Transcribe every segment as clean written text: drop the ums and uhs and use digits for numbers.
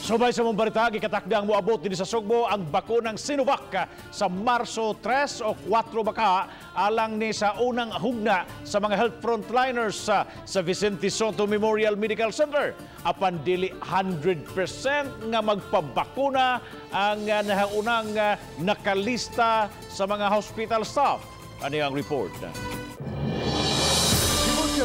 Subay sa mong balita, gikatakdang moabot din sa Sugbo ang bakunang Sinovac sa Marso 3 o 4 baka alang ni sa unang hugna sa mga health frontliners sa Vicente Soto Memorial Medical Center. Apan dili 100% nga magpabakuna ang nahaunang nakalista sa mga hospital staff. Ano ang report?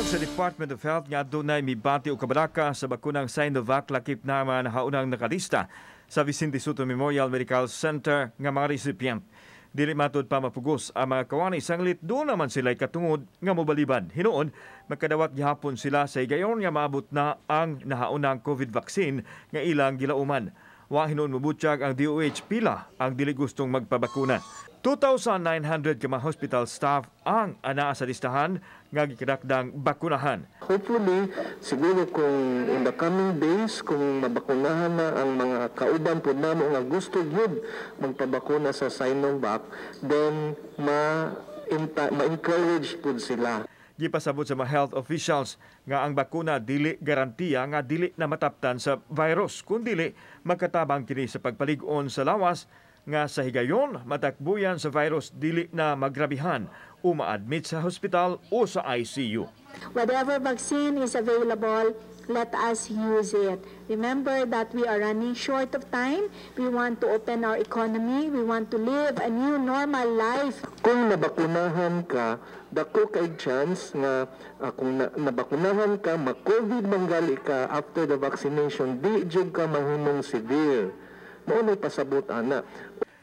Sa Department of Health nga dunay mibati o kabalaka sa bakunang Sinovac lakip naman haunang nakalista sa Vicente Soto Memorial Medical Center nga mga recipient. Dili matud pa mapugos ang mga kawani sanglit doon naman sila'y katungod nga mobalibad. Hinuon, magkadawat gihapon sila sa higayon nga maabot na ang nahaunang COVID vaccine nga ilang gilauman. Wa hinuon mabutsyag ang DOH pila ang dili gustong magpabakuna. 2,900 ka mga hospital staff ang anaa sa listahan nga gikadakdang bakunahan. Hopefully, siguro kung in the coming days, kung mabakunahan na ang mga kauban po namo nga gusto yun magpabakuna sa Sinovac, then ma-encourage po sila. Gipasabot sa mga health officials nga ang bakuna dili garantiya nga dili na mataptan sa virus, kundi magkatabang kini sa pagpalig-on sa lawas nga sa higayon matakbuyan sa virus dili na magrabihan o ma-admit sa hospital o sa ICU. Whatever vaccine is available, let us use it. Remember that we are running short of time. We want to open our economy. We want to live a new normal life. Kung nabakunahan ka, dako kay chance nga kung nabakunahan ka, ma-COVID manggali ka after the vaccination, di jud ka mahimong severe. Maunay pasabot ana.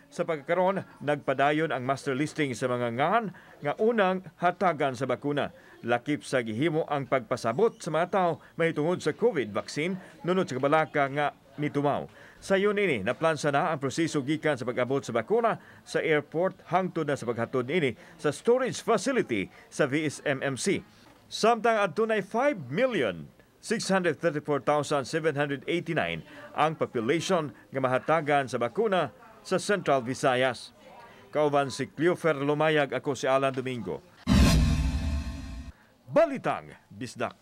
Sa pagkakaroon, nagpadayon ang master listing sa mga ngan nga unang hatagan sa bakuna. Lakip sa gihimo ang pagpasabot sa mga tao mahitungod sa COVID vaccine nunod sa kabalaka nga mitumaw. Sa yun ini, naplansa na ang proseso gikan sa pag-abot sa bakuna sa airport hangtod na sa paghatod ini sa storage facility sa VSMMC. Samtang adtunay 5,634,789 ang population nga mahatagan sa bakuna sa Central Visayas. Kauban si Cleofer Lumayag, ako si Alan Domingo. Balitang Bisdak.